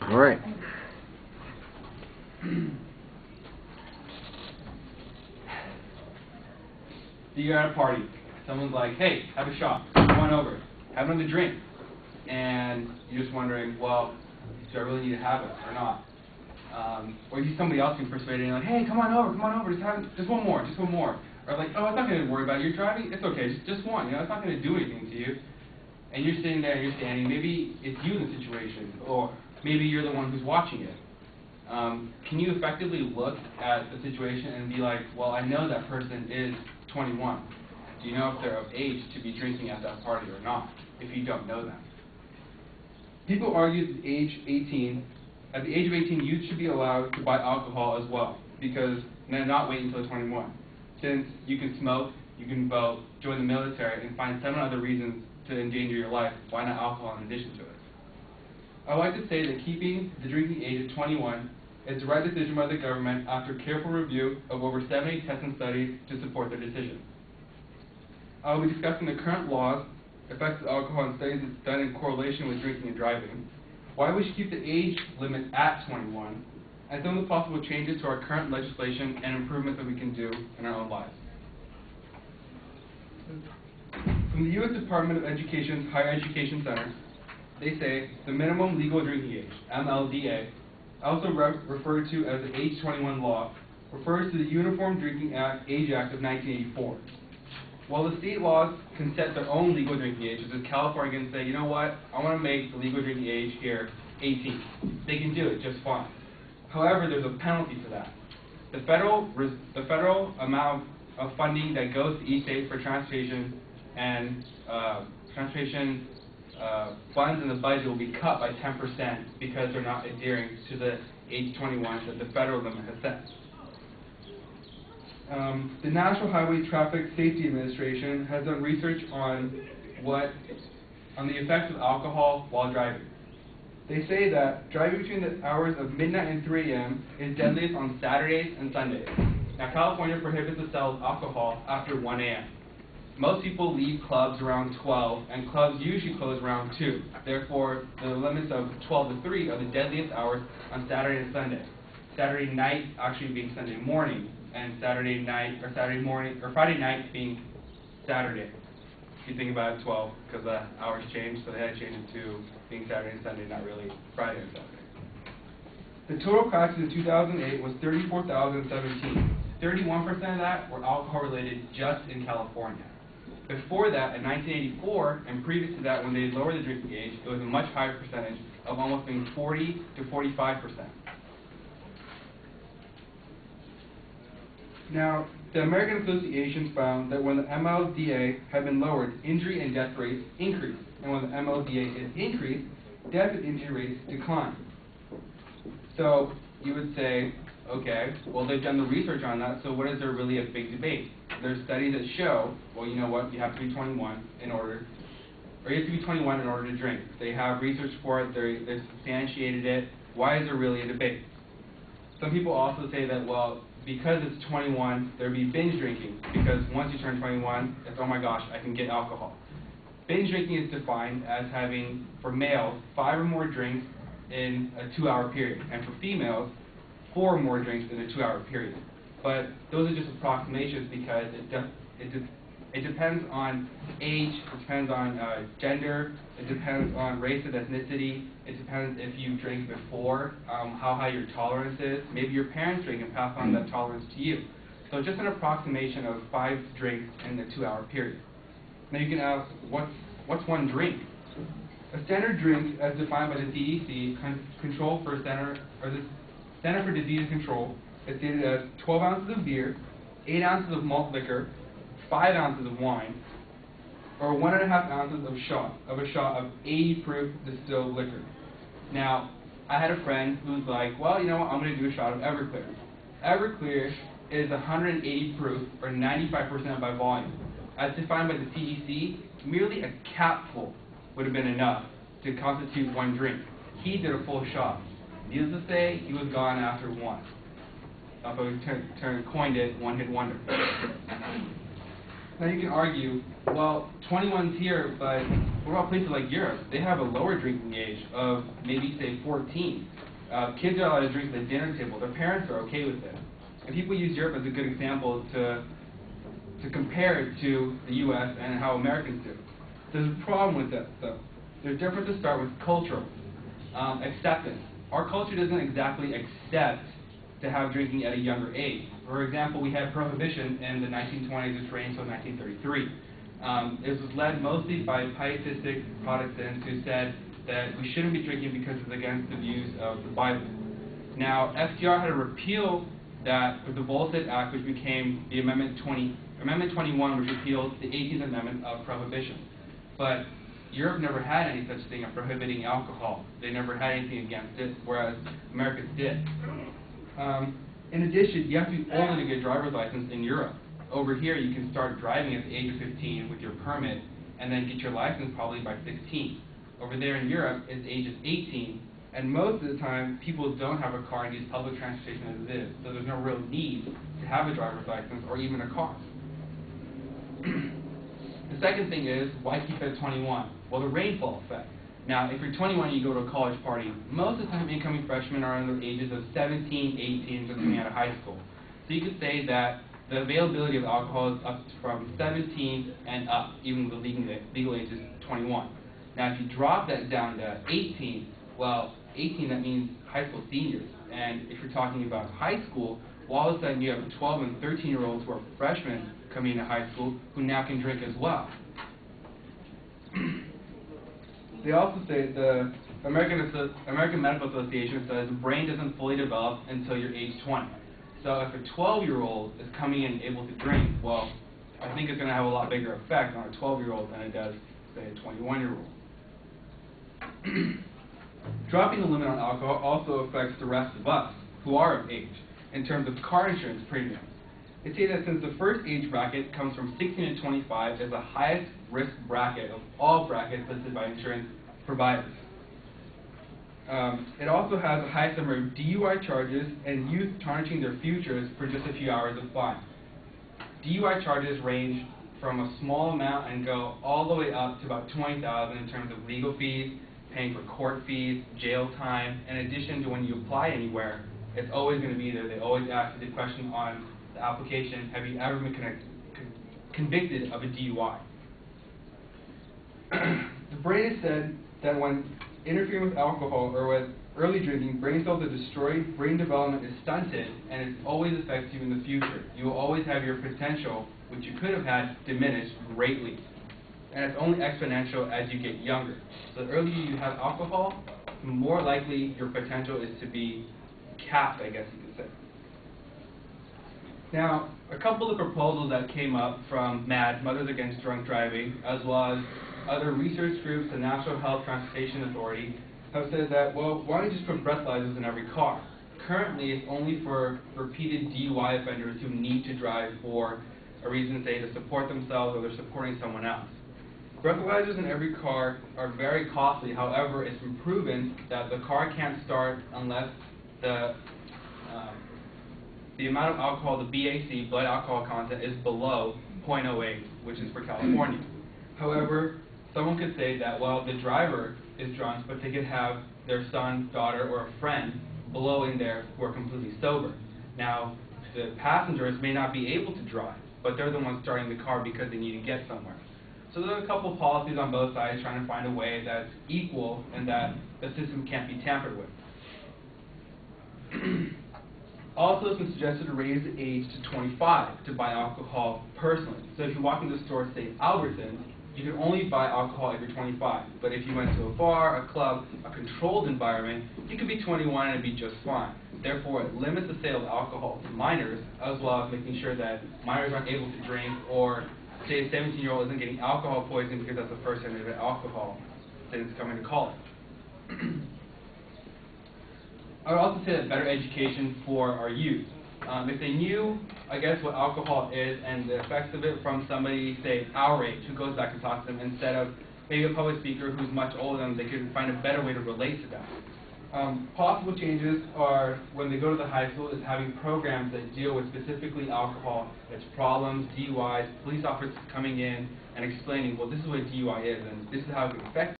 All right. So you're at a party. Someone's like, hey, have a shot. Come on over. Have another drink. And you're just wondering, well, do I really need to have it or not? Or you see somebody else being persuaded and you're like, hey, come on over, just one more. Or like, oh, it's not going to worry about it. You're driving, it's okay, just one. You know, it's not going to do anything to you. And you're sitting there, you're standing, maybe it's you in the situation, or maybe you're the one who's watching it. Can you effectively look at the situation and be like, well, I know that person is 21. Do you know if they're of age to be drinking at that party or not, if you don't know them? People argue that at the age of 18, youth should be allowed to buy alcohol as well, because not wait until 21. Since you can smoke, you can vote, join the military, and find 7 other reasons to endanger your life, why not alcohol in addition to it? I would like to say that keeping the drinking age at 21 is the right decision by the government after careful review of over 70 tests and studies to support their decision. I will be discussing the current laws, effects of alcohol, and studies that's done in correlation with drinking and driving, why we should keep the age limit at 21, and some of the possible changes to our current legislation and improvements that we can do in our own lives. From the U.S. Department of Education's Higher Education Center, they say the minimum legal drinking age, MLDA, also referred to as the Age 21 law, refers to the Uniform Drinking Age Act of 1984. While the state laws can set their own legal drinking age, such as California can say, you know what, I want to make the legal drinking age here 18. They can do it just fine. However, there's a penalty for that. The federal amount of funding that goes to each state for transportation and funds in the budget will be cut by 10% because they're not adhering to the age 21 that the federal limit has set. The National Highway Traffic Safety Administration has done research on the effects of alcohol while driving. They say that driving between the hours of midnight and 3 a.m. is deadliest on Saturdays and Sundays. Now, California prohibits the sale of alcohol after 1 a.m. Most people leave clubs around 12, and clubs usually close around 2. Therefore, the limits of 12 to 3 are the deadliest hours on Saturday and Sunday. Saturday night actually being Sunday morning, and Friday night being Saturday. If you think about it, 12, because the hours changed, so they had to change it to being Saturday and Sunday, not really Friday and Saturday. The total crashes in 2008 was 34,017. 31% of that were alcohol-related just in California. Before that, in 1984, and previous to that, when they lowered the drinking age, it was a much higher percentage of almost being 40 to 45%. Now, the American Association found that when the MLDA had been lowered, injury and death rates increased. And when the MLDA is increased, death and injury rates decline. So you would say, okay, well, they've done the research on that, so what is there really a big debate? There's studies that show, well, you know what, you have to be 21 in order to drink. They have research for it, they've substantiated it. Why is there really a debate? Some people also say that, well, because it's 21, there'd be binge drinking, because once you turn 21, it's, oh my gosh, I can get alcohol. Binge drinking is defined as having, for males, 5 or more drinks in a 2-hour period, and for females, 4 or more drinks in a 2-hour period. But those are just approximations because it depends on age, it depends on gender, it depends on race and ethnicity, it depends if you drank before, how high your tolerance is. Maybe your parents drink and pass on that tolerance to you. So it's just an approximation of 5 drinks in a 2-hour period. Now you can ask, what's one drink? A standard drink, as defined by the CDC, the Center for Disease Control, is stated as 12 ounces of beer, 8 ounces of malt liquor, 5 ounces of wine, or 1.5 ounces of a shot of 80 proof distilled liquor. Now, I had a friend who's like, well, you know what, I'm going to do a shot of Everclear. Everclear is 180 proof, or 95% by volume. As defined by the CDC, merely a capful would have been enough to constitute one drink. He did a full shot. Needless to say, he was gone after one. So he coined it one-hit wonder. Now you can argue, well, 21's here, but what about places like Europe? They have a lower drinking age of maybe, say, 14. Kids are allowed to drink at the dinner table. Their parents are okay with it. And people use Europe as a good example to compare it to the U.S. and how Americans do. There's a problem with that, though. There's difference to start with cultural acceptance. Our culture doesn't exactly accept to have drinking at a younger age. For example, we had prohibition in the 1920s, which reigned until 1933. It was led mostly by pietistic Protestants who said that we shouldn't be drinking because it's against the views of the Bible. Now, FDR had to repeal that with the Volstead Act, which became the Amendment 21, which repealed the 18th Amendment of Prohibition. But Europe never had any such thing of prohibiting alcohol. They never had anything against it, whereas America did. In addition, you have to be old to get a driver's license in Europe. Over here, you can start driving at the age of 15 with your permit, and then get your license probably by 16. Over there in Europe, it's the age of 18, and most of the time, people don't have a car and use public transportation as it is, so there's no real need to have a driver's license or even a car. The second thing is, why keep it at 21? Well, the rainfall effect. Now, if you're 21 and you go to a college party, most of the time incoming freshmen are under the ages of 17, 18, just coming out of high school. So you could say that the availability of alcohol is up from 17 and up, even with the legal age is 21. Now, if you drop that down to 18, well, 18, that means high school seniors. And if you're talking about high school, well, all of a sudden you have 12 and 13-year-olds who are freshmen coming into high school who now can drink as well. They also say the American Medical Association says the brain doesn't fully develop until you're age 20. So if a 12-year-old is coming in able to drink, well, I think it's going to have a lot bigger effect on a 12-year-old than it does, say, a 21-year-old. Dropping the limit on alcohol also affects the rest of us who are of age in terms of car insurance premiums. They say that since the first age bracket comes from 16 to 25 as the highest risk bracket of all brackets listed by insurance providers. It also has the highest number of DUI charges and youth tarnishing their futures for just a few hours of fine. DUI charges range from a small amount and go all the way up to about $20,000 in terms of legal fees, paying for court fees, jail time. In addition to when you apply anywhere, it's always going to be there. They always ask the question on the application, have you ever been convicted of a DUI? The brain has said that when interfering with alcohol or with early drinking, brain cells are destroyed, brain development is stunted, and it always affects you in the future. You will always have your potential, which you could have had, diminished greatly. And it's only exponential as you get younger. So the earlier you have alcohol, the more likely your potential is to be capped, I guess you could say. Now, a couple of proposals that came up from MAD, Mothers Against Drunk Driving, as well as other research groups, the National Health Transportation Authority, have said that, well, why don't you just put breathalyzers in every car? Currently, it's only for repeated DUI offenders who need to drive for a reason, say, to support themselves or they're supporting someone else. Breathalyzers in every car are very costly. However, it's been proven that the car can't start unless the amount of alcohol, the BAC, blood alcohol content, is below 0.08, which is for California. However, someone could say that, well, the driver is drunk, but they could have their son, daughter, or a friend below in there who are completely sober. Now, the passengers may not be able to drive, but they're the ones starting the car because they need to get somewhere. So there are a couple of policies on both sides trying to find a way that's equal and that the system can't be tampered with. Also, it's been suggested to raise the age to 25 to buy alcohol personally. So if you walk into the store, say Albertsons, you can only buy alcohol if you're 25. But if you went to a bar, a club, a controlled environment, you could be 21 and it'd be just fine. Therefore, it limits the sale of alcohol to minors, as well as making sure that minors aren't able to drink, or say a 17-year-old isn't getting alcohol poisoning because that's the first time they've had alcohol since coming to college. I would also say that better education for our youth. If they knew, I guess, what alcohol is and the effects of it from somebody, say, our age, who goes back and talks to them, instead of maybe a public speaker who's much older than them, they could find a better way to relate to them. Possible changes are, when they go to the high school, is having programs that deal with specifically alcohol, its problems, DUIs, police officers coming in and explaining, well, this is what a DUI is, and this is how it can affect